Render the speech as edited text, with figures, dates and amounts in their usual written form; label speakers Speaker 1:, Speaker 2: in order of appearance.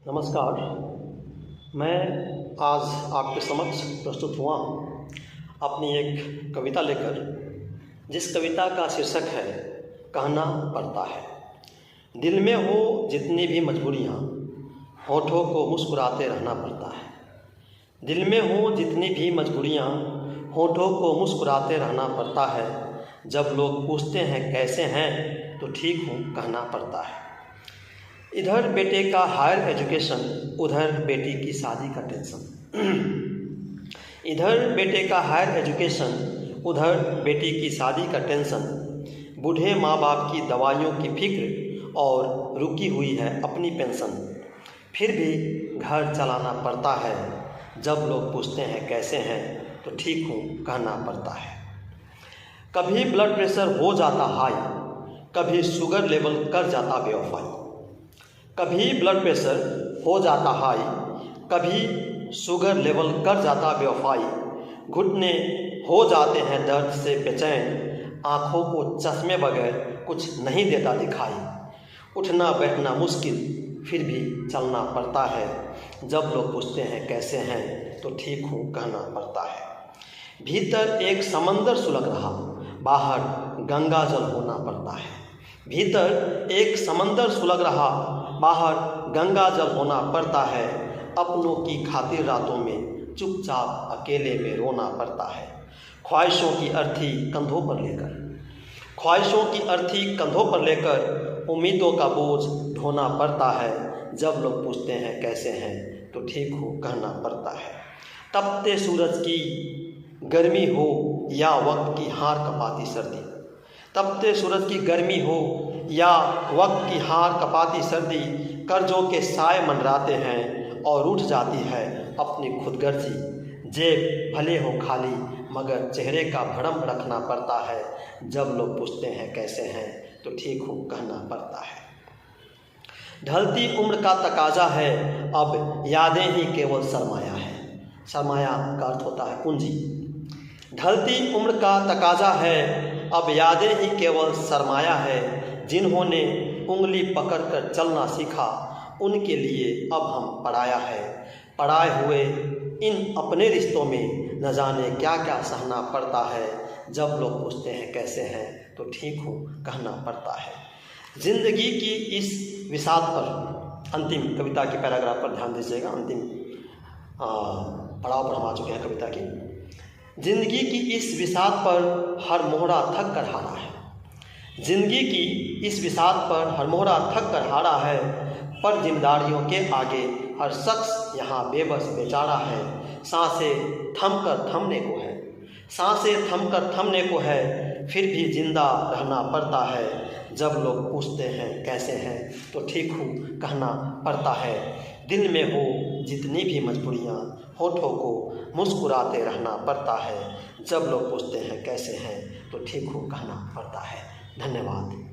Speaker 1: नमस्कार। मैं आज आपके समक्ष प्रस्तुत हुआ हूँ अपनी एक कविता लेकर, जिस कविता का शीर्षक है कहना पड़ता है। दिल में हो जितनी भी मजबूरियाँ, होठों को मुस्कुराते रहना पड़ता है। दिल में हो जितनी भी मजबूरियाँ, होठों को मुस्कुराते रहना पड़ता है। जब लोग पूछते हैं कैसे हैं, तो ठीक हूँ कहना पड़ता है। इधर बेटे का हायर एजुकेशन, उधर बेटी की शादी का टेंशन। इधर बेटे का हायर एजुकेशन, उधर बेटी की शादी का टेंशन। बूढ़े माँ बाप की दवाइयों की फिक्र और रुकी हुई है अपनी पेंशन। फिर भी घर चलाना पड़ता है। जब लोग पूछते हैं कैसे हैं, तो ठीक हूँ कहना पड़ता है। कभी ब्लड प्रेशर हो जाता हाई, कभी शुगर लेवल कर जाता बेवफाई। कभी ब्लड प्रेशर हो जाता हाई, कभी शुगर लेवल कर जाता बेवफाई। घुटने हो जाते हैं दर्द से बेचैन, आँखों को चश्मे बगैर कुछ नहीं देता दिखाई। उठना बैठना मुश्किल, फिर भी चलना पड़ता है। जब लोग पूछते हैं कैसे हैं, तो ठीक हूँ कहना पड़ता है। भीतर एक समंदर सुलग रहा, बाहर गंगा जल होना पड़ता है। भीतर एक समंदर सुलग रहा, बाहर गंगा जल होना पड़ता है। अपनों की खातिर रातों में चुपचाप अकेले में रोना पड़ता है। ख्वाहिशों की अर्थी कंधों पर लेकर, ख्वाहिशों की अर्थी कंधों पर लेकर उम्मीदों का बोझ ढोना पड़ता है। जब लोग पूछते हैं कैसे हैं, तो ठीक हो कहना पड़ता है। तपते सूरज की गर्मी हो या वक्त की हार कपाती सर्दी, तपते सूरज की गर्मी हो या वक्त की हार कपाती सर्दी। कर्जों के साए मंडराते हैं और उठ जाती है अपनी खुदगर्जी। जेब भले हो खाली, मगर चेहरे का भरम रखना पड़ता है। जब लोग पूछते हैं कैसे हैं, तो ठीक हो कहना पड़ता है। ढलती उम्र का तकाजा है, अब यादें ही केवल सरमाया है। सरमाया का अर्थ होता है पूंजी। ढलती उम्र का तकाजा है, अब यादें ही केवल सरमाया है। जिन्होंने उंगली पकड़कर चलना सीखा, उनके लिए अब हम पराया है। पराए हुए इन अपने रिश्तों में न जाने क्या क्या सहना पड़ता है। जब लोग पूछते हैं कैसे हैं, तो ठीक हूँ कहना पड़ता है। जिंदगी की इस विषाद पर, अंतिम कविता के पैराग्राफ पर ध्यान दीजिएगा। अंतिम पड़ाव पर हम आ चुके हैं कविता की। जिंदगी की इस विषाद पर हर मोहरा थक कर हारा है। जिंदगी की इस विषाद पर हर मोहरा थक कर हारा है। पर जिम्मेदारियों के आगे हर शख्स यहाँ बेबस बेचारा है। सांसें थमकर थमने को है, सांसें थमकर थमने को है। फिर भी जिंदा रहना पड़ता है। जब लोग पूछते हैं कैसे हैं, तो ठीक हूँ कहना पड़ता है। दिल में हो जितनी भी मजबूरियाँ, होठों को मुस्कुराते रहना पड़ता है। जब लोग पूछते हैं कैसे हैं, तो ठीक हूँ कहना पड़ता है। धन्यवाद।